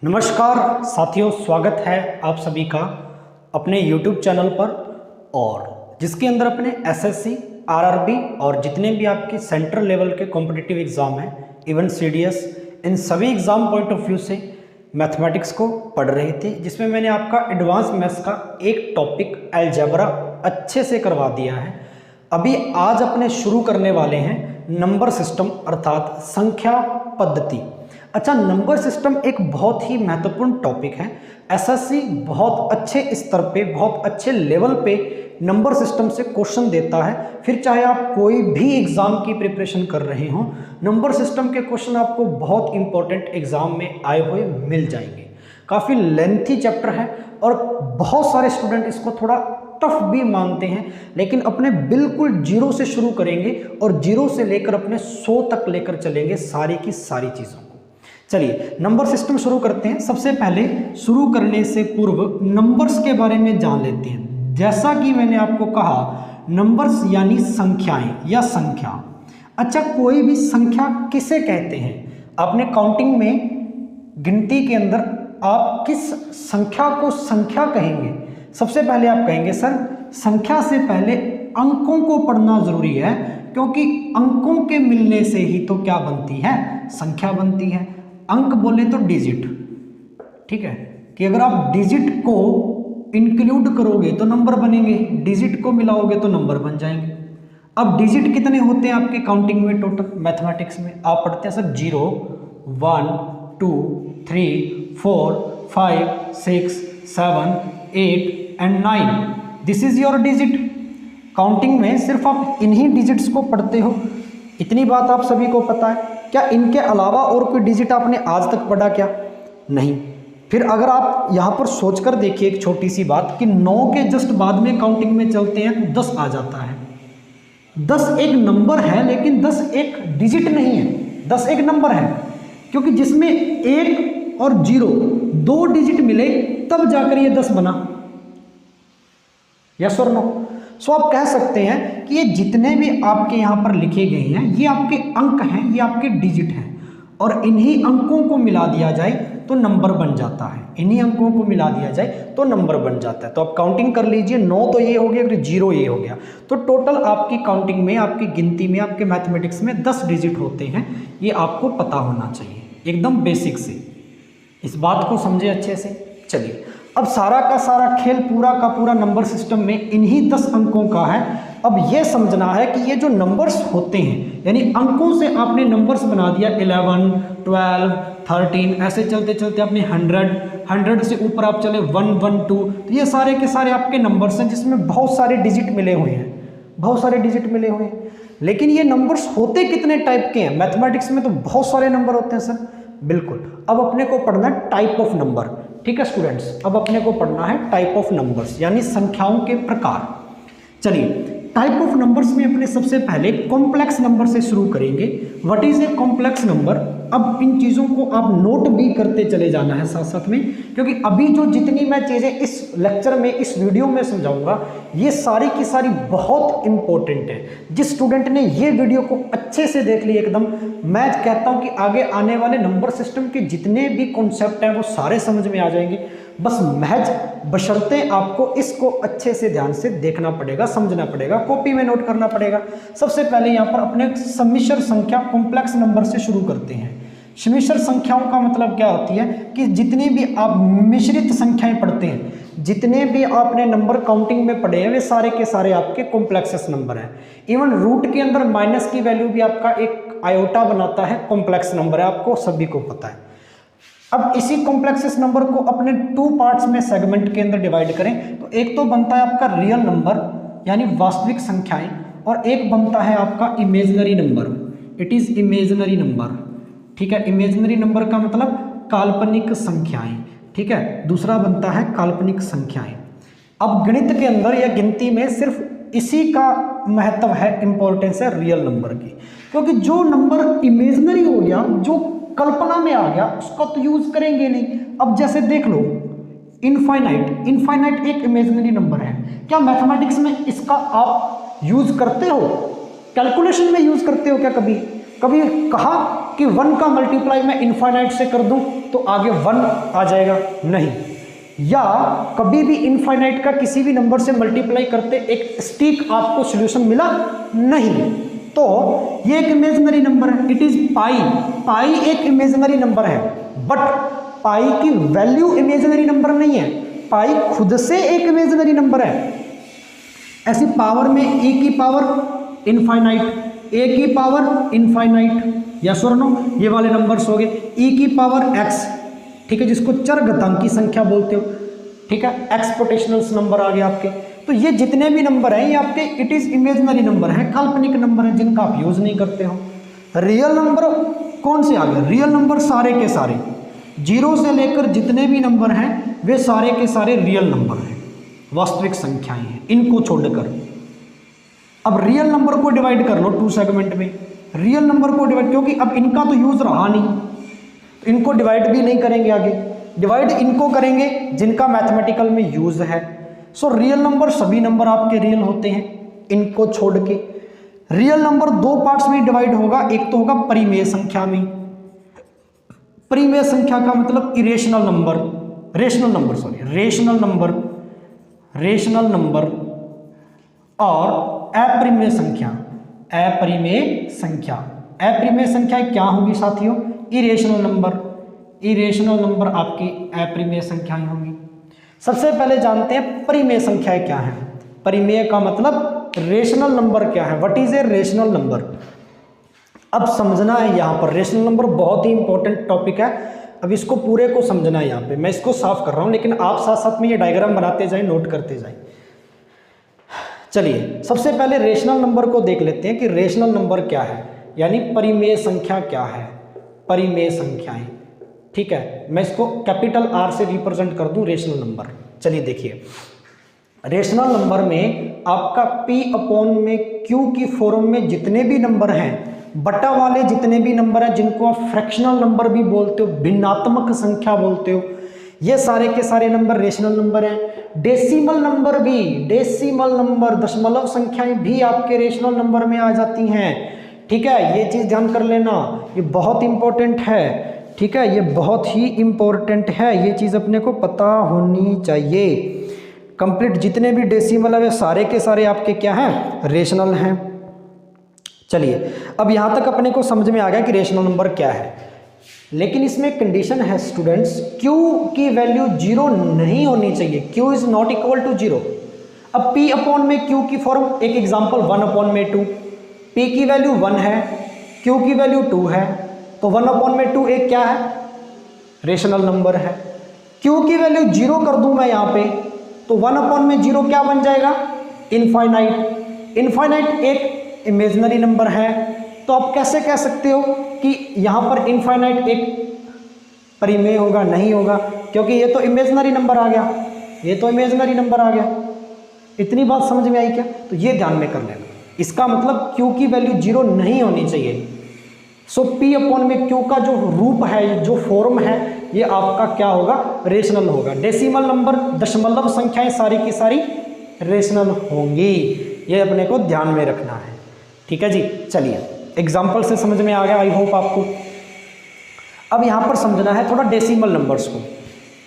नमस्कार साथियों, स्वागत है आप सभी का अपने YouTube चैनल पर और जिसके अंदर अपने एसएससी, आरआरबी और जितने भी आपके सेंट्रल लेवल के कॉम्पिटिटिव एग्ज़ाम हैं, इवन सीडीएस, इन सभी एग्ज़ाम पॉइंट ऑफ व्यू से मैथमेटिक्स को पढ़ रहे थे, जिसमें मैंने आपका एडवांस मैथ्स का एक टॉपिक अलजेब्रा अच्छे से करवा दिया है। अभी आज अपने शुरू करने वाले हैं नंबर सिस्टम अर्थात संख्या पद्धति। अच्छा, नंबर सिस्टम एक बहुत ही महत्वपूर्ण टॉपिक है। एसएससी बहुत अच्छे स्तर पे, बहुत अच्छे लेवल पे नंबर सिस्टम से क्वेश्चन देता है। फिर चाहे आप कोई भी एग्ज़ाम की प्रिपरेशन कर रहे हो, नंबर सिस्टम के क्वेश्चन आपको बहुत इंपॉर्टेंट एग्ज़ाम में आए हुए मिल जाएंगे। काफ़ी लेंथी चैप्टर है और बहुत सारे स्टूडेंट इसको थोड़ा टफ भी मानते हैं, लेकिन अपने बिल्कुल जीरो से शुरू करेंगे और जीरो से लेकर अपने 100 तक लेकर चलेंगे सारी की सारी चीज़ों को। चलिए नंबर सिस्टम शुरू करते हैं। सबसे पहले शुरू करने से पूर्व नंबर्स के बारे में जान लेते हैं। जैसा कि मैंने आपको कहा, नंबर्स यानी संख्याएं या संख्या। अच्छा, कोई भी संख्या किसे कहते हैं? आपने काउंटिंग में गिनती के अंदर आप किस संख्या को संख्या कहेंगे? सबसे पहले आप कहेंगे सर संख्या से पहले अंकों को पढ़ना जरूरी है, क्योंकि अंकों के मिलने से ही तो क्या बनती है? संख्या बनती है। अंक बोले तो डिजिट, ठीक है, कि अगर आप डिजिट को इंक्लूड करोगे तो नंबर बनेंगे, डिजिट को मिलाओगे तो नंबर बन जाएंगे। अब डिजिट कितने होते हैं आपके काउंटिंग में टोटल? मैथमेटिक्स में आप पढ़ते हैं sir 0, 1, 2, 3, 4, 5, 6, 7, 8 and 9। This is your digit. Counting में सिर्फ आप इन्हीं डिजिट्स को पढ़ते हो, इतनी बात आप सभी को पता है। क्या इनके अलावा और कोई डिजिट आपने आज तक पढ़ा क्या? नहीं। फिर अगर आप यहाँ पर सोचकर देखिए एक छोटी सी बात कि 9 के जस्ट बाद में काउंटिंग में चलते हैं तो 10 आ जाता है। 10 एक नंबर है, लेकिन 10 एक डिजिट नहीं है, 10 एक नंबर है, क्योंकि जिसमें 1 और 0 दो डिजिट मिले तब जाकर ये 10 बना। यस और नो? सो आप कह सकते हैं कि ये जितने भी आपके यहाँ पर लिखे गए हैं ये आपके अंक हैं, ये आपके डिजिट हैं, और इन्हीं अंकों को मिला दिया जाए तो नंबर बन जाता है। इन्हीं अंकों को मिला दिया जाए तो नंबर बन जाता है। तो आप काउंटिंग कर लीजिए, 9 तो ये हो गया, फिर 0 ये हो गया, तो टोटल आपकी काउंटिंग में, आपकी गिनती में, आपके मैथमेटिक्स में 10 डिजिट होते हैं। ये आपको पता होना चाहिए, एकदम बेसिक से। इस बात को समझे अच्छे से। चलिए, अब सारा का सारा खेल, पूरा का पूरा नंबर सिस्टम में इन्हीं 10 अंकों का है। अब ये समझना है कि ये जो नंबर्स होते हैं, यानी अंकों से आपने नंबर्स बना दिया 11, 12, 13, ऐसे चलते चलते आपने 100 से ऊपर आप चले 1, 1, 2, तो ये सारे के सारे आपके नंबर्स हैं जिसमें बहुत सारे डिजिट मिले हुए हैं, बहुत सारे डिजिट मिले हुए हैं। लेकिन ये नंबर्स होते कितने टाइप के हैं? मैथमेटिक्स में तो बहुत सारे नंबर होते हैं सर। बिल्कुल। अब अपने को पढ़ना है टाइप ऑफ नंबर। ठीक है स्टूडेंट्स, अब अपने को पढ़ना है टाइप ऑफ नंबर्स, यानी संख्याओं के प्रकार। चलिए, टाइप ऑफ नंबर्स में अपने सबसे पहले कॉम्प्लेक्स नंबर से शुरू करेंगे। What is a complex number? अब इन चीज़ों को आप नोट भी करते चले जाना है साथ साथ में, क्योंकि अभी जो जितनी मैं चीज़ें इस लेक्चर में, इस वीडियो में समझाऊंगा, ये सारी की सारी बहुत इंपॉर्टेंट है। जिस स्टूडेंट ने ये वीडियो को अच्छे से देख ली एकदम, मैं कहता हूँ कि आगे आने वाले नंबर सिस्टम के जितने भी कॉन्सेप्ट हैं वो सारे समझ में आ जाएंगे। बस महज बशर्ते आपको इसको अच्छे से ध्यान से देखना पड़ेगा, समझना पड़ेगा, कॉपी में नोट करना पड़ेगा। सबसे पहले यहाँ पर अपने सम्मिश्र संख्या कॉम्प्लेक्स नंबर से शुरू करते हैं। सम्मिश्र संख्याओं का मतलब क्या होती है कि जितनी भी आप मिश्रित संख्याएं पढ़ते हैं, जितने भी आपने नंबर काउंटिंग में पढ़े हैं, वे सारे के सारे आपके कॉम्प्लेक्स नंबर हैं। इवन रूट के अंदर माइनस की वैल्यू भी आपका एक आयोटा बनाता है, कॉम्प्लेक्स नंबर है, आपको सभी को पता है। अब इसी कॉम्प्लेक्स नंबर को अपने 2 पार्ट्स में सेगमेंट के अंदर डिवाइड करें तो एक तो बनता है आपका रियल नंबर यानी वास्तविक संख्याएं, और एक बनता है आपका imaginary number. It is imaginary number. ठीक है, इमेजिनरी नंबर का मतलब काल्पनिक संख्याएं। ठीक है, दूसरा बनता है काल्पनिक संख्याएं। अब गणित के अंदर या गिनती में सिर्फ इसी का महत्व है, इंपॉर्टेंस है रियल नंबर की, क्योंकि जो नंबर इमेजिनरी हो गया, जो कल्पना में आ गया, उसका तो यूज करेंगे नहीं। अब जैसे देख लो इनफाइनाइट, इनफाइनाइट एक इमेजिनरी नंबर है। क्या मैथमेटिक्स में इसका आप यूज करते हो? कैलकुलेशन में यूज करते हो क्या? कभी कभी कहा कि 1 का मल्टीप्लाई मैं इनफाइनाइट से कर दूं तो आगे 1 आ जाएगा, नहीं। या कभी भी इनफाइनाइट का किसी भी नंबर से मल्टीप्लाई करते एक स्टिक आपको सॉल्यूशन मिला नहीं, तो ये एक इमेजिनरी नंबर है, इट इज पाई। पाई एक इमेजिनरी नंबर है, बट पाई की वैल्यू इमेजिनरी नंबर नहीं है, पाई खुद से एक इमेजिनरी नंबर है। ऐसी पावर में e की पावर इनफाइनाइट, a की पावर इनफाइनाइट, यस और नो, ये वाले नंबर्स हो गए। e की पावर x, ठीक है, जिसको चरघातांकी संख्या बोलते हो, ठीक है, एक्सपोर्टेशनल्स नंबर आ गए आपके। तो ये जितने भी नंबर हैं ये आपके इट इज इमेजिनरी नंबर हैं, काल्पनिक नंबर हैं जिनका आप यूज नहीं करते हो। रियल नंबर कौन से आ गए? रियल नंबर सारे के सारे, जीरो से लेकर जितने भी नंबर हैं वे सारे के सारे रियल नंबर हैं, वास्तविक संख्याएं हैं, इनको छोड़कर। अब रियल नंबर को डिवाइड कर लो 2 सेगमेंट में, रियल नंबर को डिवाइड, क्योंकि अब इनका तो यूज रहा नहीं, तो इनको डिवाइड भी नहीं करेंगे आगे, डिवाइड इनको करेंगे जिनका मैथमेटिकल में यूज है। सो रियल नंबर सभी नंबर आपके रियल होते हैं, इनको छोड़ के। रियल नंबर 2 पार्ट्स में डिवाइड होगा, एक तो होगा परिमेय संख्या में, परिमेय संख्या का मतलब irrational number, rational number, sorry rational number, rational number, और अपरिमेय संख्या, अपरिमेय संख्या। अपरिमेय संख्या क्या होगी साथियों? इरेशनल नंबर, इरेशनल नंबर आपकी अपरिमेय संख्याएं होंगी। सबसे पहले जानते हैं परिमेय संख्याएं क्या है। परिमेय का मतलब रेशनल नंबर क्या है, what is a rational number. अब समझना है यहाँ पर, रेशनल नंबर बहुत ही इंपॉर्टेंट टॉपिक है, अब इसको पूरे को समझना है। यहाँ पे मैं इसको साफ कर रहा हूँ, लेकिन आप साथ साथ में ये डायग्राम बनाते जाए, नोट करते जाए। चलिए सबसे पहले रेशनल नंबर को देख लेते हैं कि रेशनल नंबर क्या है, यानी परिमेय संख्या क्या है, परिमेय संख्याएं, ठीक है। मैं इसको कैपिटल R से रिप्रेजेंट कर दूं रेशनल नंबर। चलिए देखिए, रेशनल नंबर में आपका P अपॉन में Q की फॉर्म में जितने भी नंबर हैं, बटा वाले जितने भी नंबर हैं, जिनको आप फ्रैक्शनल नंबर भी बोलते हो, भिन्नात्मक संख्या बोलते हो, ये सारे के सारे नंबर रेशनल नंबर हैं। डेसिमल नंबर भी, डेसिमल नंबर दशमलव संख्याएं भी आपके रेशनल नंबर में आ जाती हैं, ठीक है। ये चीज़ ध्यान कर लेना, ये बहुत इंपॉर्टेंट है, ठीक है, ये बहुत ही इंपॉर्टेंट है, ये चीज़ अपने को पता होनी चाहिए। कंप्लीट जितने भी डेसिमल है वे सारे के सारे आपके क्या हैं? रेशनल हैं। चलिए अब यहाँ तक अपने को समझ में आ गया कि रेशनल नंबर क्या है, लेकिन इसमें कंडीशन है स्टूडेंट्स, Q की वैल्यू 0 नहीं होनी चाहिए, Q is not equal to 0। अब P अपॉन में Q की फॉर्म, एक एग्जांपल 1 अपॉन में 2, P की वैल्यू 1 है, Q की वैल्यू 2 है, तो 1 अपॉन में 2 एक क्या है? रेशनल नंबर है। Q की वैल्यू 0 कर दूं मैं यहाँ पे, तो 1 अपॉन में 0 क्या बन जाएगा? इनफाइनाइट। इनफाइनाइट एक इमेजिनरी नंबर है, तो आप कैसे कह सकते हो कि यहाँ पर इनफाइनाइट एक परिमेय होगा? नहीं होगा, क्योंकि ये तो इमेजिनरी नंबर आ गया, ये तो इमेजिनरी नंबर आ गया। इतनी बात समझ में आई क्या? तो ये ध्यान में कर लेना, इसका मतलब Q की वैल्यू 0 नहीं होनी चाहिए। सो P अपॉन में Q का जो रूप है, जो फॉर्म है, ये आपका क्या होगा? रेशनल होगा। डेसिमल नंबर, दशमलव संख्याएं सारी की सारी रेशनल होंगी, ये अपने को ध्यान में रखना है, ठीक है जी। चलिए एग्जाम्पल से समझ में आ गया, आई होप आपको। अब यहाँ पर समझना है थोड़ा डेसिमल नंबर्स को,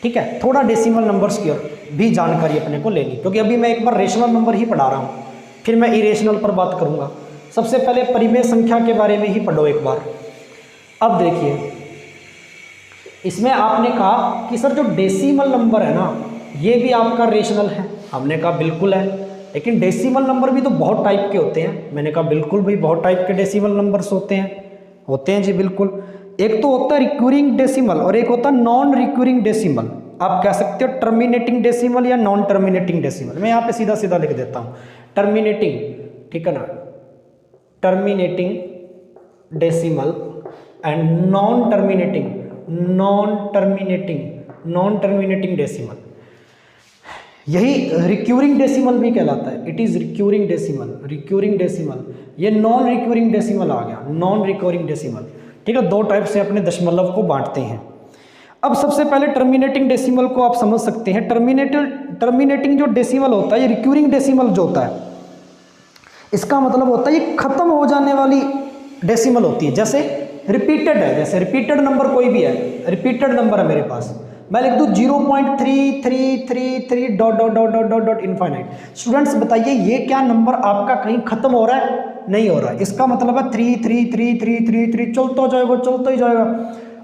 ठीक है, थोड़ा डेसिमल नंबर्स की भी जानकारी अपने को लेनी, क्योंकि अभी मैं एक बार रेशनल नंबर ही पढ़ा रहा हूँ, फिर मैं इरेशनल पर बात करूँगा। सबसे पहले परिमेय संख्या के बारे में ही पढ़ो एक बार। अब देखिए, इसमें आपने कहा कि सर जो डेसिमल नंबर है ना, ये भी आपका रेशनल है। हमने कहा बिल्कुल है, लेकिन डेसिमल नंबर भी तो बहुत टाइप के होते हैं। मैंने कहा बिल्कुल भाई, बहुत टाइप के डेसिमल नंबर्स होते हैं जी, बिल्कुल। एक तो होता है रिक्यूरिंग डेसिमल और एक होता है नॉन रिक्यूरिंग डेसिमल। आप कह सकते हो टर्मिनेटिंग डेसिमल या नॉन टर्मिनेटिंग डेसिमल। मैं यहाँ पे सीधा सीधा लिख देता हूँ, टर्मिनेटिंग, ठीक है ना, terminating decimal and non terminating decimal. यही रिक्यूरिंग डेसिमल भी कहलाता है, इट इज रिक्यूरिंग डेसिमल। ये नॉन रिक्यूरिंग डेसिमल आ गया, नॉन रिक्यूरिंग डेसिमल, ठीक है। 2 टाइप से अपने दशमलव को बांटते हैं। अब सबसे पहले टर्मिनेटिंग डेसिमल को आप समझ सकते हैं। टर्मिनेटिंग जो डेसिमल होता है, ये रिक्यूरिंग डेसिमल जो होता है, इसका मतलब होता है ये खत्म हो जाने वाली डेसिमल होती है। जैसे रिपीटेड है, जैसे रिपीटेड नंबर कोई भी है, रिपीटेड नंबर है मेरे पास, मैं लिख दूँ 0.3333 dot dot dot dot dot dot infinite. Students बताइए ये क्या नंबर आपका कहीं खत्म हो रहा है? नहीं हो रहा है। इसका मतलब है 3 चलता जाएगा, चलता ही जाएगा।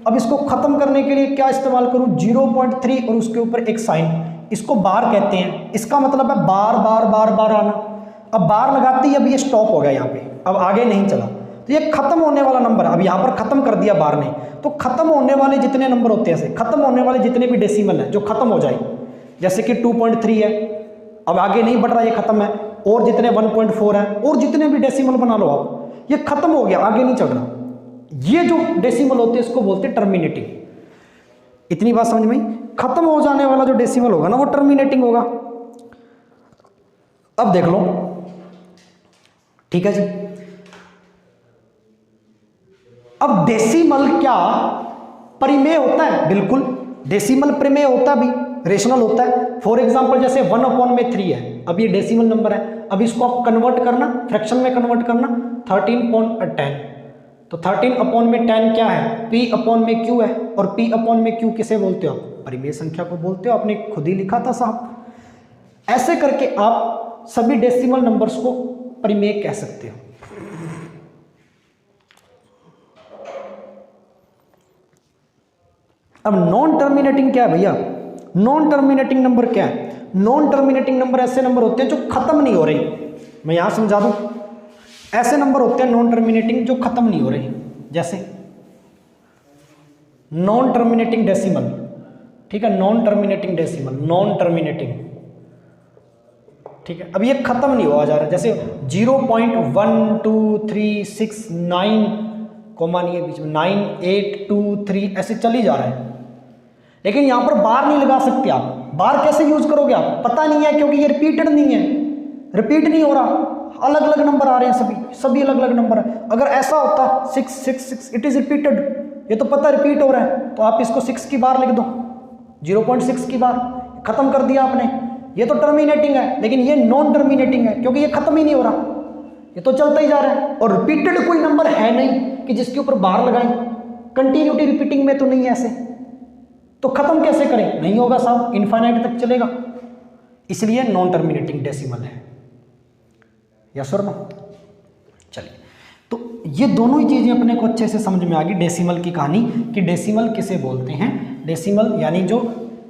अब इसको खत्म करने के लिए क्या इस्तेमाल करूं? 0.3 और उसके ऊपर एक साइन, इसको बार कहते हैं। इसका मतलब है बार बार बार बार आना। अब बार लगाते ही अब ये स्टॉप हो गया यहाँ पे, अब आगे नहीं चला, तो ये खत्म होने वाला नंबर है। अब यहाँ पर खत्म कर दिया बार ने, तो खत्म होने वाले जितने नंबर होते हैं ऐसे, खत्म होने वाले जितने भी डेसिमल है जो खत्म हो जाए, जैसे कि 2.3 है, अब आगे नहीं बढ़ रहा, ये खत्म है, और जितने 1.4 है, और जितने भी डेसिमल बना लो आप, ये खत्म हो गया, आगे नहीं चल रहा। ये जो डेसिमल होते हैं इसको बोलते हैं टर्मिनेटिंग। इतनी बात समझ में? खत्म हो जाने वाला जो डेसिमल होगा ना वो टर्मिनेटिंग होगा। अब देख लो, ठीक है जी। अब डेसिमल क्या परिमेय होता है? बिल्कुल, डेसिमल परिमेय होता भी, रेशनल होता है। फॉर एग्जांपल जैसे 1/3 है, अब ये डेसिमल नंबर है, अब इसको आप कन्वर्ट करना, फ्रैक्शन में कन्वर्ट करना, 13/10, तो 13/10 क्या है? P/Q है, और P/Q किसे बोलते हो आप? परिमेय संख्या को बोलते हो, आपने खुद ही लिखा था साहब। ऐसे करके आप सभी डेसिमल नंबर्स को परिमेय कह सकते हो। अब नॉन टर्मिनेटिंग क्या है भैया? नॉन टर्मिनेटिंग नंबर क्या है? नॉन टर्मिनेटिंग नंबर ऐसे नंबर होते हैं जो खत्म नहीं हो रहे। मैं यहां समझा दूं, ऐसे नंबर होते हैं नॉन टर्मिनेटिंग जो खत्म नहीं हो रहे, जैसे नॉन टर्मिनेटिंग डेसिमल, ठीक है, non terminating decimal, non terminating, ठीक है। अब ये खत्म नहीं हुआ जा रहा, जैसे 0.1236 कॉमा नहीं है बीच में, 9823 ऐसे चल ही जा रहा है, लेकिन यहां पर बार नहीं लगा सकते आप। बार कैसे यूज करोगे आप? पता नहीं है, क्योंकि ये रिपीटेड नहीं है, रिपीट नहीं हो रहा, अलग अलग नंबर आ रहे हैं, सभी अलग अलग नंबर है। अगर ऐसा होता 666 इट इज रिपीटेड, ये तो पता रिपीट हो रहा है, तो आप इसको 6 की बार लिख दो, 0.6 की बार, खत्म कर दिया आपने। ये तो टर्मिनेटिंग है, लेकिन ये नॉन टर्मिनेटिंग है, क्योंकि ये खत्म ही नहीं हो रहा, ये तो चलता ही जा रहा है, और रिपीटेड कोई नंबर है नहीं कि जिसके ऊपर बार लगाएं। कंटिन्यूटी रिपीटिंग में तो नहीं है ऐसे, तो खत्म कैसे करें? नहीं होगा साहब, इनफाइनाइट तक चलेगा, इसलिए नॉन टर्मिनेटिंग डेसिमल है। यस और नो? चलिए, तो ये दोनों ही चीजें अपने को अच्छे से समझ में आ गई डेसिमल की कहानी, कि डेसिमल किसे बोलते हैं। डेसिमल यानी जो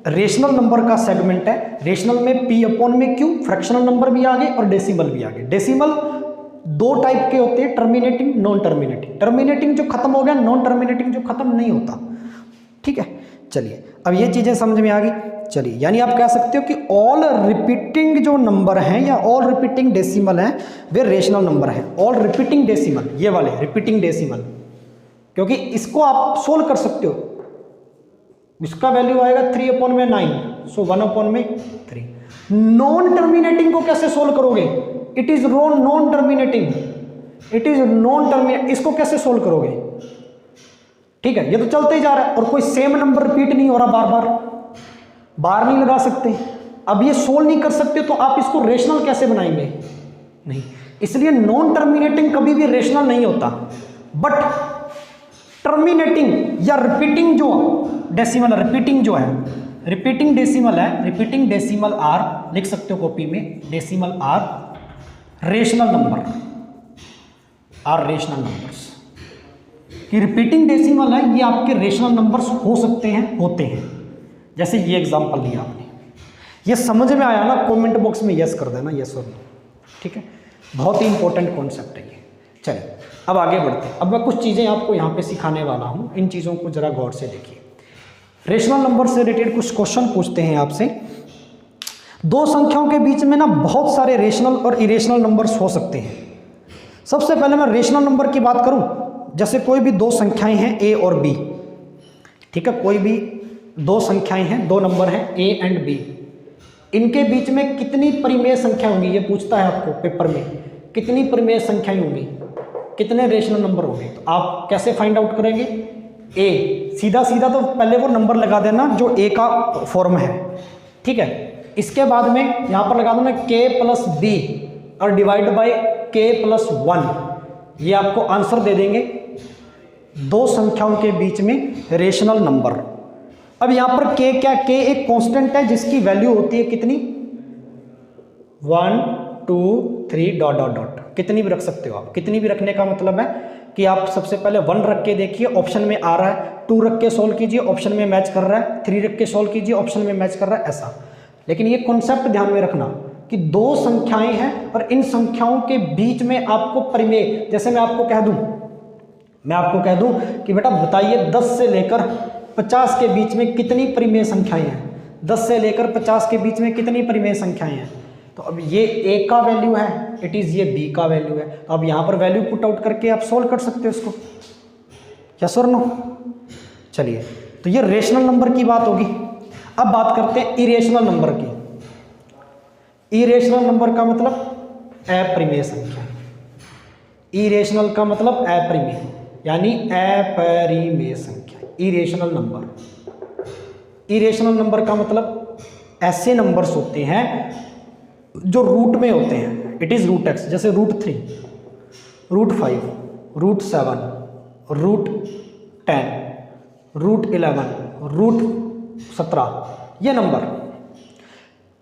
रेशनल नंबर का सेगमेंट है, रेशनल में P/Q, फ्रैक्शनल नंबर भी आ गए और डेसिमल भी आ गए। डेसिमल दो टाइप के होते हैं, टर्मिनेटिंग, नॉन टर्मिनेटिंग। टर्मिनेटिंग जो खत्म हो गया, नॉन टर्मिनेटिंग जो खत्म नहीं होता, ठीक है। चलिए, अब ये चीजें समझ में आ गई। चलिए, यानी आप कह सकते हो कि ऑल रिपीटिंग जो नंबर हैं या ऑल रिपीटिंग डेसिमल हैं वे रेशनल नंबर हैं। ऑल रिपीटिंग डेसिमल, ये वाले रिपीटिंग डेसिमल, क्योंकि इसको आप सोल्व कर सकते हो। इसका वैल्यू आएगा 3/9, सो 1/3। नॉन टर्मिनेटिंग को कैसे सोल्व करोगे? It is non terminating, it is non terminate, इसको कैसे सोल्व करोगे? ठीक है, ये तो चलते ही जा रहा है और कोई सेम नंबर रिपीट नहीं हो रहा, बार बार बार नहीं लगा सकते। अब ये सोल्व नहीं कर सकते, तो आप इसको रेशनल कैसे बनाएंगे? नहीं, इसलिए नॉन टर्मिनेटिंग कभी भी रेशनल नहीं होता। बट टर्मिनेटिंग या रिपीटिंग जो डेसिमल, रिपीटिंग जो है, रिपीटिंग डेसिमल है, रिपीटिंग डेसिमल आर लिख सकते हो कॉपी में, decimal are rational number, are rational numbers. कि रिपीटिंग डेसिमल है, ये आपके रेशनल नंबर्स हो सकते हैं, होते हैं। जैसे ये एग्जांपल लिया आपने, ये समझ में आया ना? कमेंट बॉक्स में यस कर देना, यस और नो, ठीक है। बहुत ही इंपॉर्टेंट कॉन्सेप्ट है ये। चलिए, अब आगे बढ़ते हैं। अब मैं कुछ चीज़ें आपको यहाँ पे सिखाने वाला हूँ, इन चीज़ों को जरा गौर से देखिए। रेशनल नंबर से रिलेटेड कुछ क्वेश्चन पूछते हैं आपसे। दो संख्याओं के बीच में ना बहुत सारे रेशनल और इरेशनल नंबर्स हो सकते हैं। सबसे पहले मैं रेशनल नंबर की बात करूं, जैसे कोई भी दो संख्याएं हैं ए और बी, ठीक है, कोई भी दो संख्याएं हैं, दो नंबर हैं ए एंड बी, इनके बीच में कितनी परिमेय संख्या होंगी? ये पूछता है आपको पेपर में, कितनी परिमेय संख्याएं होंगी, कितने रेशनल नंबर होंगे? तो आप कैसे फाइंड आउट करेंगे? ए, सीधा सीधा तो पहले वो नंबर लगा देना जो ए का फॉर्म है, ठीक है। इसके बाद में यहाँ पर लगा देना k + b और डिवाइड बाय k + 1, ये आपको आंसर दे देंगे। दो संख्याओं के बीच में रेशनल नंबर। अब यहाँ पर k क्या, k एक कांस्टेंट है जिसकी वैल्यू होती है कितनी, 1 2 3 डॉट डॉट डॉट, कितनी भी रख सकते हो आप। कितनी भी रखने का मतलब है कि आप सबसे पहले 1 रख के देखिए, ऑप्शन में आ रहा है, 2 रख के सोल्व कीजिए, ऑप्शन में मैच कर रहा है, 3 रख के सोल्व कीजिए, ऑप्शन में मैच कर रहा है, ऐसा। लेकिन ये कॉन्सेप्ट ध्यान में रखना कि दो संख्याएं हैं और इन संख्याओं के बीच में आपको परिमेय, जैसे मैं आपको कह दूं कि बेटा बताइए 10 से लेकर 50 के बीच में कितनी परिमेय संख्याएं हैं, 10 से लेकर 50 के बीच में कितनी परिमेय संख्याएं हैं। तो अब ये a का वैल्यू है, इट इज़ ये b का वैल्यू है। तो अब यहाँ पर वैल्यू पुट आउट करके आप सोल्व कर सकते हो इसको, यस और नो। चलिए, तो ये रेशनल नंबर की बात होगी। अब बात करते हैं इरेशनल नंबर की। इरेशनल नंबर का मतलब अपरिमेय संख्या। इरेशनल का मतलब अपरिमेय, यानी अपरिमेय संख्या, इरेशनल नंबर। इरेशनल नंबर का मतलब ऐसे नंबर्स होते हैं जो रूट में होते हैं, इट इज़ रूट एक्स, जैसे √3, √5, √7, √10, √11, √17, ये नंबर।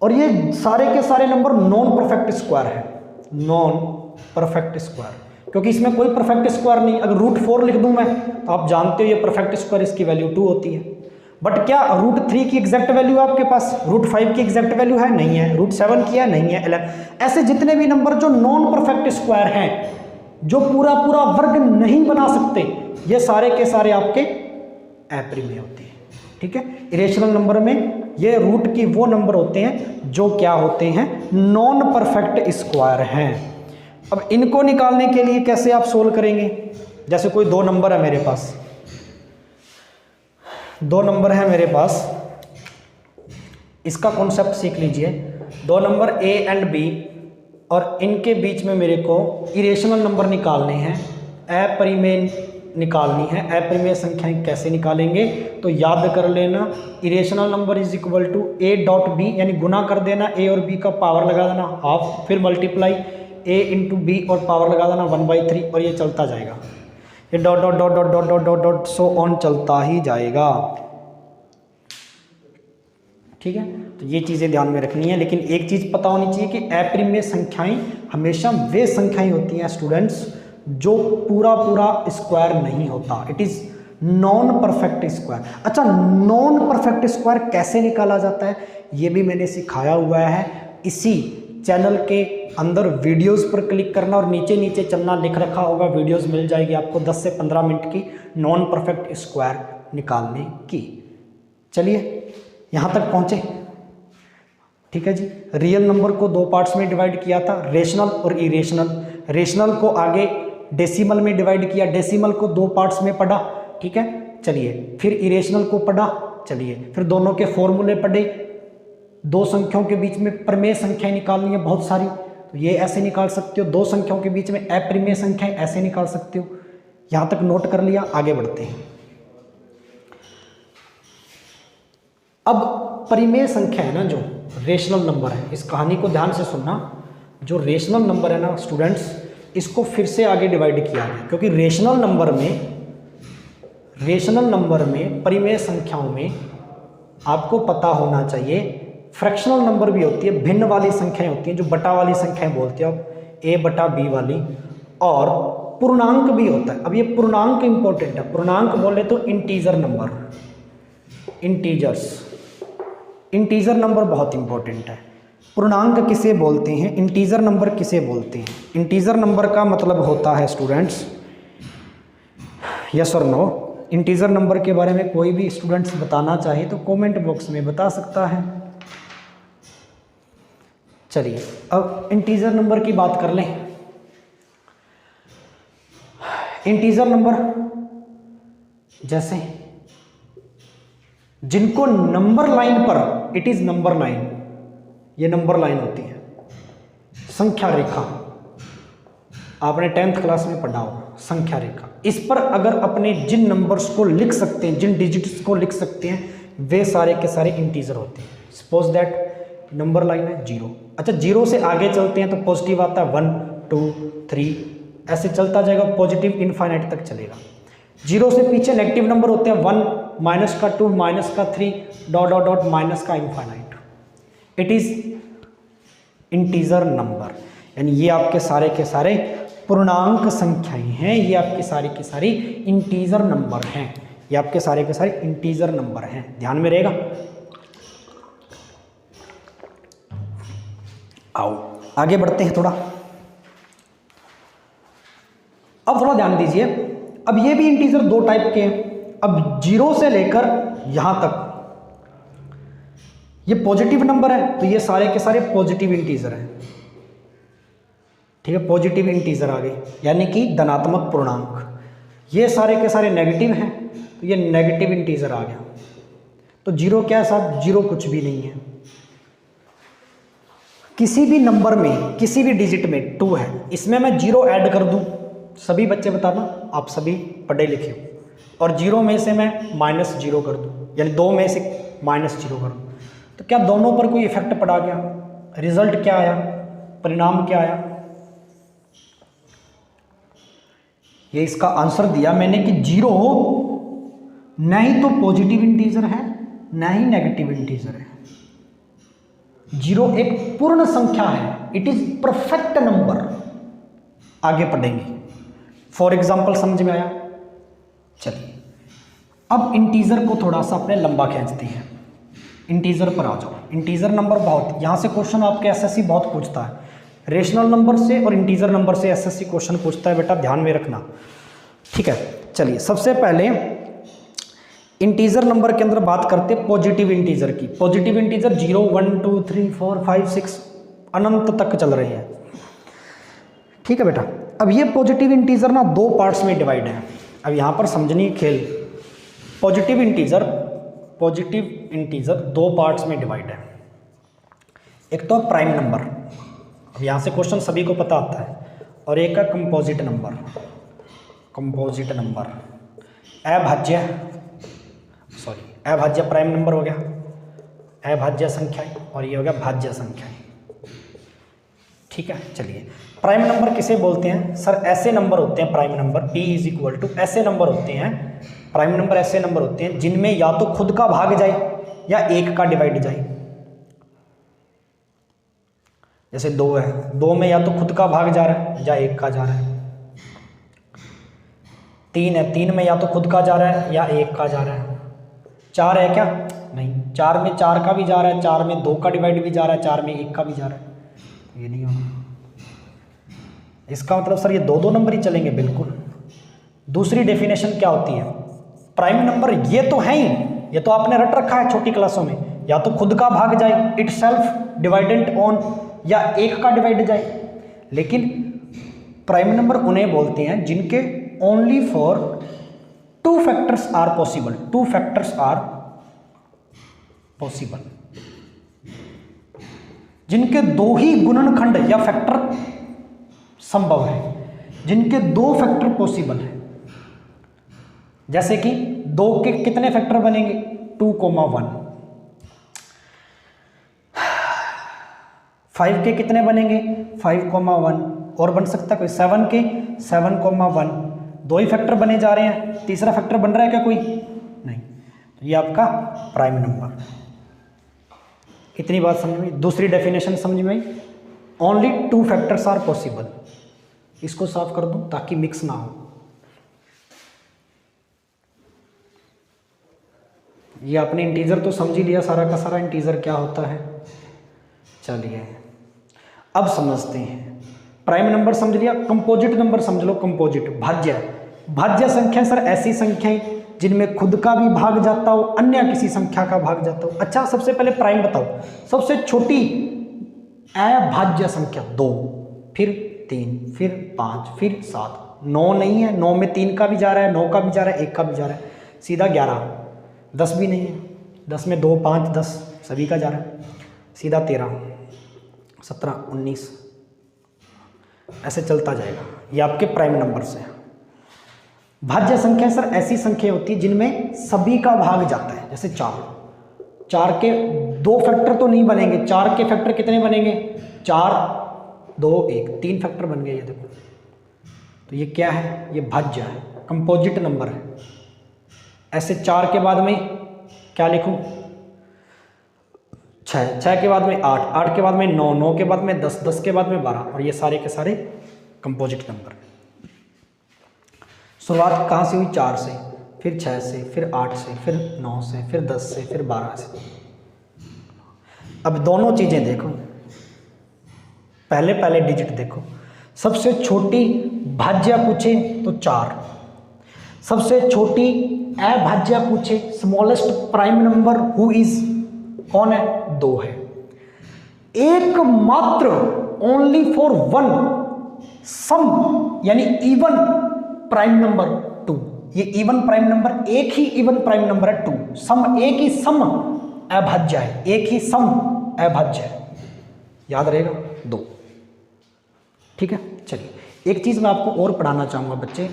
और ये सारे के सारे नंबर नॉन परफेक्ट स्क्वायर है, नॉन परफेक्ट स्क्वायर, क्योंकि इसमें कोई परफेक्ट स्क्वायर नहीं। अगर √4 लिख दूं मैं तो आप जानते हो ये परफेक्ट स्क्वायर, इसकी वैल्यू 2 होती है। बट क्या √3 की एग्जैक्ट वैल्यू आपके पास, √5 की एग्जैक्ट वैल्यू है, नहीं है, √7 की है, नहीं है, 11। ऐसे जितने भी नंबर जो नॉन परफेक्ट स्क्वायर हैं, जो पूरा पूरा वर्ग नहीं बना सकते, ये सारे के सारे आपके अपरिमेय होते हैं। ठीक है, इरेशनल नंबर में ये रूट की वो नंबर होते हैं जो क्या होते हैं, नॉन परफेक्ट स्क्वायर हैं। अब इनको निकालने के लिए कैसे आप सोल्व करेंगे, जैसे कोई दो नंबर है मेरे पास, दो नंबर है मेरे पास, इसका कॉन्सेप्ट सीख लीजिए। दो नंबर a एंड b और इनके बीच में मेरे को इरेशनल नंबर निकालने हैं, अपरिमेय निकालनी है। अपरिमेय संख्याएं कैसे निकालेंगे, तो याद कर लेना, irrational number is equal to a dot b, यानी गुना कर देना a और b का पावर लगा देना हाफ, फिर मल्टीप्लाई a इंटू बी और पावर लगा देना 1/3, और ये चलता जाएगा, ये dot dot dot dot dot dot dot dot so on चलता ही जाएगा। ठीक है, तो ये चीज़ें ध्यान में रखनी है। लेकिन एक चीज़ पता होनी चाहिए कि अपरिमेय संख्याएं हमेशा वे संख्याएं होती हैं स्टूडेंट्स जो पूरा पूरा स्क्वायर नहीं होता, it is non perfect square. अच्छा, नॉन परफेक्ट स्क्वायर कैसे निकाला जाता है ये भी मैंने सिखाया हुआ है, इसी चैनल के अंदर वीडियोस पर क्लिक करना और नीचे नीचे चलना, लिख रखा होगा, वीडियोस मिल जाएगी आपको 10 से 15 मिनट की नॉन परफेक्ट स्क्वायर निकालने की। चलिए यहाँ तक पहुँचे, ठीक है जी। रियल नंबर को दो पार्ट्स में डिवाइड किया था, रेशनल और इरेशनल। रेशनल को आगे डेसिमल में डिवाइड किया, डेसिमल को दो पार्ट्स में पढ़ा, ठीक है। चलिए फिर इरेशनल को पढ़ा, चलिए फिर दोनों के फॉर्मूले पढ़े। दो संख्याओं के बीच में प्रमेय संख्याएं निकालनी है बहुत सारी, तो ये ऐसे निकाल सकते हो। दो संख्याओं के बीच में अप्रमेय संख्याएं ऐसे निकाल सकते हो। यहाँ तक नोट कर लिया, आगे बढ़ते हैं। अब परिमेय संख्या है ना, जो रेशनल नंबर है, इस कहानी को ध्यान से सुनना। जो रेशनल नंबर है ना स्टूडेंट्स, इसको फिर से आगे डिवाइड किया गया, क्योंकि रेशनल नंबर में परिमेय संख्याओं में आपको पता होना चाहिए, फ्रैक्शनल नंबर भी होती है, भिन्न वाली संख्याएं होती हैं, जो बटा वाली संख्याएं बोलते हैं आप, a/b वाली, और पूर्णांक भी होता है। अब ये पूर्णांक इंपॉर्टेंट है, पूर्णांक बोले तो इंटीजर नंबर, इंटीजर नंबर बहुत इंपॉर्टेंट है। पूर्णांक किसे बोलते हैं, इंटीजर नंबर किसे बोलते हैं? इंटीजर नंबर का मतलब होता है स्टूडेंट्स, यस और नो, इंटीजर नंबर के बारे में कोई भी स्टूडेंट्स बताना चाहे तो कमेंट बॉक्स में बता सकता है। चलिए अब इंटीजर नंबर की बात कर लें। इंटीजर नंबर जैसे जिनको नंबर लाइन पर, इट इज नंबर लाइन, ये नंबर लाइन होती है, संख्या रेखा, आपने 10th क्लास में पढ़ा होगा, संख्या रेखा। इस पर अगर अपने जिन नंबर्स को लिख सकते हैं, जिन डिजिट्स को लिख सकते हैं, वे सारे के सारे इंटीजर होते हैं। सपोज दैट नंबर लाइन है 0, अच्छा 0 से आगे चलते हैं तो पॉजिटिव आता है 1 2 3, ऐसे चलता जाएगा, पॉजिटिव इनफाइनाइट तक चलेगा। जीरो से पीछे नेगेटिव नंबर होते हैं 1, माइनस का 2, माइनस का 3, डॉट डॉट डॉट, माइनस का infinite. It is integer number, यानी ये आपके सारे के सारे पूर्णांक संख्याएं हैं, ये आपकी सारी की सारी इंटीजर नंबर हैं, ये आपके सारे के सारे इंटीजर नंबर हैं, ध्यान में रहेगा। आओ आगे बढ़ते हैं थोड़ा। अब थोड़ा ध्यान दीजिए, अब ये भी इंटीजर दो टाइप के हैं। अब जीरो से लेकर यहां तक ये पॉजिटिव नंबर है, तो ये सारे के सारे पॉजिटिव इंटीजर हैं, ठीक है, पॉजिटिव इंटीजर आ गए, यानी कि धनात्मक पूर्णांक। ये सारे के सारे नेगेटिव हैं, तो ये नेगेटिव इंटीजर आ गया। तो जीरो क्या है साहब? जीरो कुछ भी नहीं है। किसी भी नंबर में, किसी भी डिजिट में 2 है, इसमें मैं जीरो ऐड कर दूं, सभी बच्चे बताना, आप सभी पढ़े लिखे हो, और जीरो में से मैं -0 कर दूं, यानी 2 में से -0 कर दूं, तो क्या दोनों पर कोई इफेक्ट पड़ा गया? रिजल्ट क्या आया? परिणाम क्या आया? ये इसका आंसर दिया मैंने कि जीरो न ही तो पॉजिटिव इंटीजर है न ही नेगेटिव इंटीजर है। जीरो एक पूर्ण संख्या है, इट इज परफेक्ट नंबर। आगे पढ़ेंगे, फॉर एग्जाम्पल समझ में आया? चलिए अब इंटीजर को थोड़ा सा अपने लंबा खींचते हैं, इंटीजर पर आ जाओ। इंटीजर नंबर बहुत, यहाँ से क्वेश्चन आपके एसएससी बहुत पूछता है, रेशनल नंबर से और इंटीजर नंबर से एसएससी क्वेश्चन पूछता है, बेटा ध्यान में रखना, ठीक है। चलिए सबसे पहले इंटीजर नंबर के अंदर बात करते हैं पॉजिटिव इंटीजर की। पॉजिटिव इंटीजर 0, 1, 2, 3, 4, 5, 6 अनंत तक चल रहे हैं, ठीक है बेटा। अब ये पॉजिटिव इंटीजर ना दो पार्ट्स में डिवाइड है। अब यहाँ पर समझनी खेल, पॉजिटिव इंटीजर दो पार्ट्स में डिवाइड है। एक तो प्राइम नंबर, अब यहाँ से क्वेश्चन सभी को पता आता है, और एक है कंपोजिट नंबर। अभाज्य प्राइम नंबर हो गया, अभाज्य संख्याएं, और ये हो गया भाज्य संख्याएं, ठीक है। चलिए प्राइम नंबर किसे बोलते हैं? सर ऐसे नंबर होते हैं प्राइम नंबर, p = ऐसे नंबर होते हैं, प्राइम नंबर ऐसे नंबर होते हैं जिनमें या तो खुद का भाग जाए या एक का डिवाइड जाए। जैसे 2 है, 2 में या तो खुद का भाग जा रहा है या एक का जा रहा है। 3 है, 3 में या तो खुद का जा रहा है या एक का जा रहा है। 4 है क्या? नहीं, 4 में 4 का भी जा रहा है, 4 में 2 का डिवाइड भी जा रहा है, 4 में 1 का भी जा रहा है, ये नहीं होगा। इसका मतलब सर ये 2 नंबर ही चलेंगे? बिल्कुल। दूसरी डेफिनेशन क्या होती है? प्राइम नंबर ये तो है ही, ये तो आपने रट रखा है छोटी क्लासों में, या तो खुद का भाग जाए, इट सेल्फ डिवाइडेंट ऑन, या एक का डिवाइड जाए। लेकिन प्राइम नंबर उन्हें बोलते हैं जिनके only for 2 factors are possible, 2 factors are possible, जिनके 2 ही गुणनखंड या फैक्टर संभव है, जिनके 2 फैक्टर पॉसिबल है। जैसे कि 2 के कितने फैक्टर बनेंगे? 2,1। 5 के कितने बनेंगे? 5,1। और बन सकता है कोई 7 के 7,1। 2 ही फैक्टर बने जा रहे हैं, तीसरा फैक्टर बन रहा है क्या कोई? नहीं। तो ये आपका प्राइम नंबर। इतनी बात समझ में? दूसरी डेफिनेशन समझ में? Only 2 factors are possible. इसको साफ कर दूं ताकि मिक्स ना हो। ये आपने इंटीजर तो समझ ही लिया, सारा का सारा इंटीजर क्या होता है। चलिए अब समझते हैं। प्राइम नंबर समझ लिया, कंपोजिट नंबर समझ लो। कंपोजिट भाज्य संख्या सर ऐसी संख्याएं जिनमें खुद का भी भाग जाता हो, अन्य किसी संख्या का भाग जाता हो। अच्छा सबसे पहले प्राइम बताओ, सबसे छोटी अभाज्य संख्या 2, फिर 3, फिर 5, फिर 7। 9 नहीं है, 9 में 3 का भी जा रहा है, 9 का भी जा रहा है, 1 का भी जा रहा है, सीधा 11। 10 भी नहीं है, 10 में 2, 5, 10 सभी का जा रहा है, सीधा 13, 17, 19 ऐसे चलता जाएगा। ये आपके प्राइम नंबर से। भाज्य संख्या सर ऐसी संख्या होती है जिनमें सभी का भाग जाता है। जैसे 4 के 2 फैक्टर तो नहीं बनेंगे, 4 के फैक्टर कितने बनेंगे? 4, 2, 1, 3 फैक्टर बन गए। ये देखो, तो ये क्या है? ये भाज्य है। कंपोजिट नंबर है। ऐसे 4 के बाद में क्या लिखूं, 6, 6 के बाद में 8, 8 के बाद में 9, 9 के बाद में 10, 10 के बाद में 12, और ये सारे के सारे कंपोजिट नंबर। शुरुआत कहाँ से हुई, 4 से, फिर 6 से, फिर 8 से, फिर 9 से, फिर 10 से, फिर 12 से। अब दोनों चीज़ें देखो, पहले डिजिट देखो। सबसे छोटी भाज्य पूछे तो 4, सबसे छोटी अभाज्य पूछे, smallest prime number who is, कौन है, 2 है। एकमात्र ओनली फॉर 1 सम यानी इवन प्राइम नंबर 2। ये इवन प्राइम नंबर, एक ही इवन प्राइम नंबर है 2। सम, एक ही सम अभाज्य है, एक ही सम अभाज्य है, याद रहेगा 2। ठीक है, चलिए एक चीज़ मैं आपको और पढ़ाना चाहूँगा बच्चे,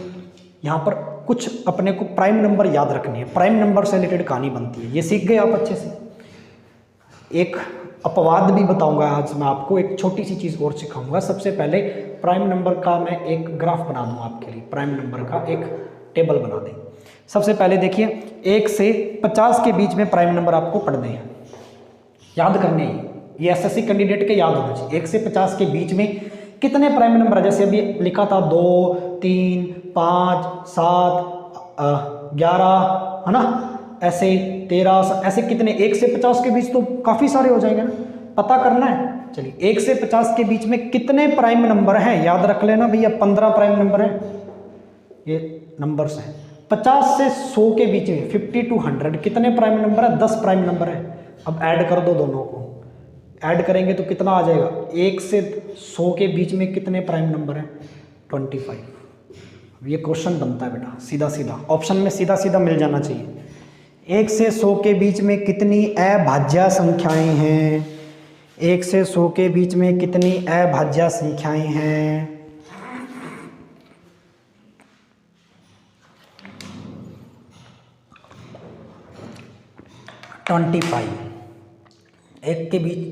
यहाँ पर कुछ अपने को प्राइम नंबर याद रखनी है, प्राइम नंबर से रिलेटेड कहानी बनती है, ये सीख गए आप अच्छे से। एक अपवाद भी बताऊंगा आज मैं आपको, एक छोटी सी चीज़ और सिखाऊंगा। सबसे पहले प्राइम नंबर का मैं एक ग्राफ बना दूँ आपके लिए, प्राइम नंबर का एक टेबल बना दें। सबसे पहले देखिए 1 से 50 के बीच में प्राइम नंबर आपको पढ़ने हैं, याद करने हैं, ये एसएससी कैंडिडेट के याद होना चाहिए। 1 से 50 के बीच में कितने प्राइम नंबर है, जैसे अभी लिखा था 2, 3, 5, 7, 11 है ना, ऐसे 13, ऐसे कितने 1 से 50 के बीच तो काफ़ी सारे हो जाएंगे ना, पता करना है। चलिए 1 से 50 के बीच में कितने प्राइम नंबर हैं, याद रख लेना भैया, 15 प्राइम नंबर हैं, ये नंबर्स हैं। 50 से 100 के बीच में 50 to 100 कितने प्राइम नंबर है, 10 प्राइम नंबर है। अब ऐड कर दो, दोनों को ऐड करेंगे तो कितना आ जाएगा, 1 से 100 के बीच में कितने प्राइम नंबर हैं, 25। ये क्वेश्चन बनता है बेटा, सीधा सीधा ऑप्शन में सीधा सीधा मिल जाना चाहिए। 1 से 100 के बीच में कितनी अभाज्य संख्याएं हैं, 1 से 100 के बीच में कितनी अभाज्य संख्याएं हैं,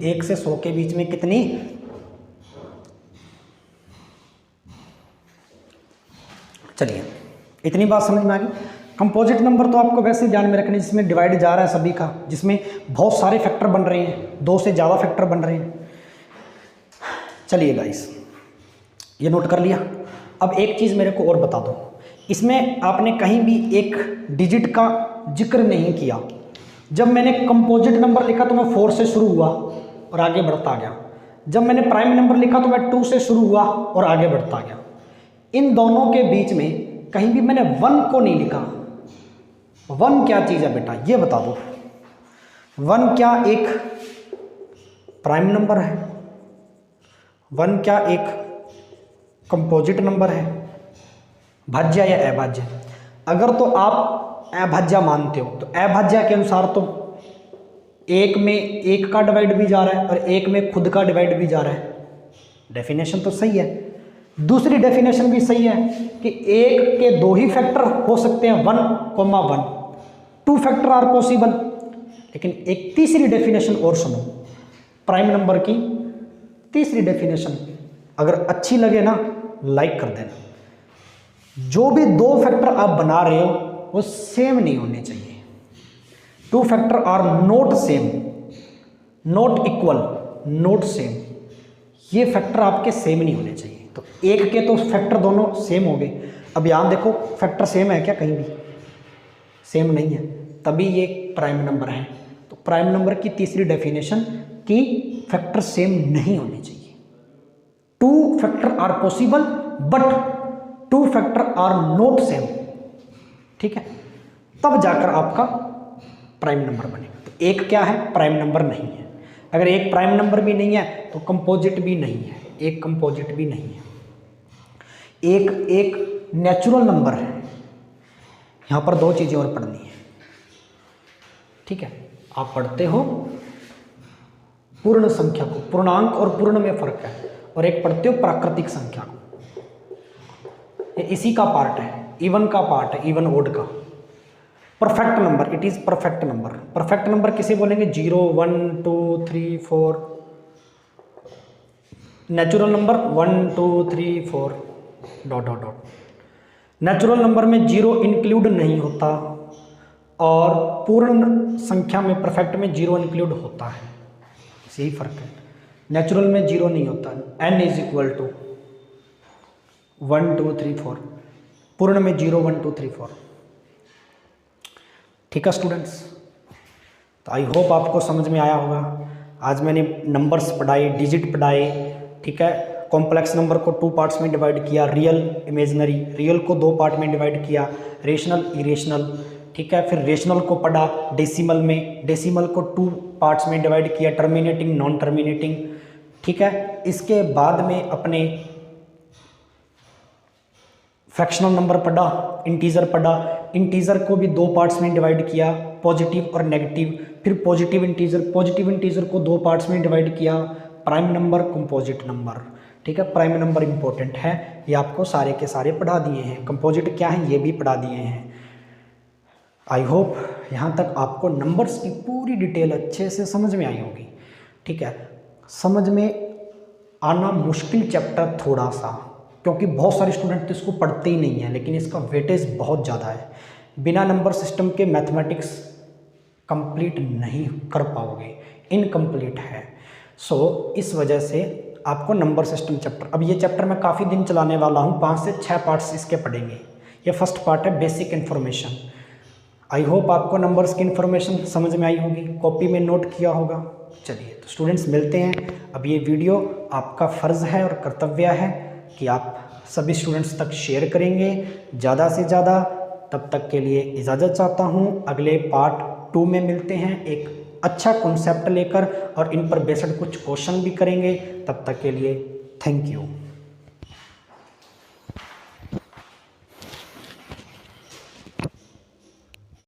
एक से 100 के बीच में कितनी, चलिए इतनी बात समझ में आ गई। कंपोजिट नंबर तो आपको वैसे ध्यान में रखने, जिसमें डिवाइड जा रहा है सभी का, जिसमें बहुत सारे फैक्टर बन रहे हैं, 2 से ज़्यादा फैक्टर बन रहे हैं। चलिए गाइस ये नोट कर लिया। अब एक चीज़ मेरे को और बता दो, इसमें आपने कहीं भी एक डिजिट का जिक्र नहीं किया। जब मैंने कंपोजिट नंबर लिखा तो मैं 4 से शुरू हुआ और आगे बढ़ता गया, जब मैंने प्राइम नंबर लिखा तो मैं 2 से शुरू हुआ और आगे बढ़ता गया। इन दोनों के बीच में कहीं भी मैंने 1 को नहीं लिखा। 1 क्या चीज़ है बेटा, ये बता दो। 1 क्या एक प्राइम नंबर है, 1 क्या एक कंपोजिट नंबर है, भाज्य या अभाज्य? अगर तो आप अभाज्य मानते हो तो अभाज्य के अनुसार तो एक में एक का डिवाइड भी जा रहा है और एक में खुद का डिवाइड भी जा रहा है, डेफिनेशन तो सही है। दूसरी डेफिनेशन भी सही है कि एक के 2 ही फैक्टर हो सकते हैं, 1,1, 2 फैक्टर आर पॉसिबल। लेकिन एक तीसरी डेफिनेशन और सुनो, प्राइम नंबर की तीसरी डेफिनेशन, अगर अच्छी लगे ना लाइक कर देना। जो भी 2 फैक्टर आप बना रहे हो वो सेम नहीं होने चाहिए। 2 factor are not same, not equal, not same, ये फैक्टर आपके सेम नहीं होने चाहिए। तो एक के तो फैक्टर दोनों सेम हो गए। अब यहाँ देखो फैक्टर सेम है क्या, कहीं भी सेम नहीं है, तभी ये प्राइम नंबर है। तो प्राइम नंबर की तीसरी डेफिनेशन कि फैक्टर सेम नहीं होने चाहिए। 2 factor are possible but 2 factor are not same, ठीक है, तब जाकर आपका प्राइम नंबर बनेगा। तो एक क्या है, प्राइम नंबर नहीं है। अगर एक प्राइम नंबर भी नहीं है तो कंपोजिट भी नहीं है, एक कंपोजिट भी नहीं है। एक नेचुरल नंबर है। यहाँ पर 2 चीज़ें और पढ़नी है, ठीक है। आप पढ़ते हो पूर्ण संख्या को, पूर्णांक और पूर्ण में फर्क है, और एक पढ़ते हो प्राकृतिक संख्या को। ये इसी का पार्ट है, इवन का पार्ट है, इवन ओड का। Perfect number, it is perfect number. Perfect number किसे बोलेंगे, 0, 1, 2, 3, 4। नेचुरल नंबर 1, 2, 3, 4 ... नेचुरल नंबर में जीरो इंक्लूड नहीं होता और पूर्ण संख्या में परफेक्ट में जीरो इंक्लूड होता है, यही फर्क है। नेचुरल में जीरो नहीं होता, n इज इक्वल टू 1 2 3 4, पूर्ण में 0 1 2 3 4। ठीक है स्टूडेंट्स, तो आई होप आपको समझ में आया होगा। आज मैंने नंबर्स पढ़ाए, डिजिट पढ़ाए, ठीक है। कॉम्प्लेक्स नंबर को 2 पार्ट्स में डिवाइड किया, रियल इमेजिनरी, रियल को 2 पार्ट में डिवाइड किया, रेशनल इरेशनल, ठीक है। फिर रेशनल को पढ़ा डेसिमल में, डेसिमल को 2 पार्ट्स में डिवाइड किया, टर्मिनेटिंग नॉन टर्मिनेटिंग, ठीक है। इसके बाद में अपने फ्रैक्शनल नंबर पढ़ा, इंटीजर पढ़ा, इंटीजर को भी 2 पार्ट्स में डिवाइड किया, पॉजिटिव और नेगेटिव। फिर पॉजिटिव इंटीजर को 2 पार्ट्स में डिवाइड किया, प्राइम नंबर, कंपोजिट नंबर, ठीक है। प्राइम नंबर इंपॉर्टेंट है, ये आपको सारे के सारे पढ़ा दिए हैं। कंपोजिट क्या है ये भी पढ़ा दिए हैं। आई होप यहाँ तक आपको नंबर्स की पूरी डिटेल अच्छे से समझ में आई होगी, ठीक है। समझ में आना मुश्किल चैप्टर थोड़ा सा, क्योंकि बहुत सारे स्टूडेंट तो इसको पढ़ते ही नहीं हैं, लेकिन इसका वेटेज बहुत ज़्यादा है। बिना नंबर सिस्टम के मैथमेटिक्स कंप्लीट नहीं कर पाओगे, इनकम्प्लीट है। सो इस वजह से आपको नंबर सिस्टम चैप्टर, अब ये चैप्टर मैं काफ़ी दिन चलाने वाला हूँ, 5 से 6 पार्ट्स इसके पढ़ेंगे। ये फर्स्ट पार्ट है बेसिक इन्फॉर्मेशन। आई होप आपको नंबर्स की इन्फॉर्मेशन समझ में आई होगी, कॉपी में नोट किया होगा। चलिए तो स्टूडेंट्स मिलते हैं। अब ये वीडियो आपका फ़र्ज़ है और कर्तव्य है कि आप सभी स्टूडेंट्स तक शेयर करेंगे ज़्यादा से ज़्यादा। तब तक के लिए इजाज़त चाहता हूँ, अगले पार्ट 2 में मिलते हैं एक अच्छा कॉन्सेप्ट लेकर, और इन पर बेस्ड कुछ क्वेश्चन भी करेंगे। तब तक के लिए थैंक यू।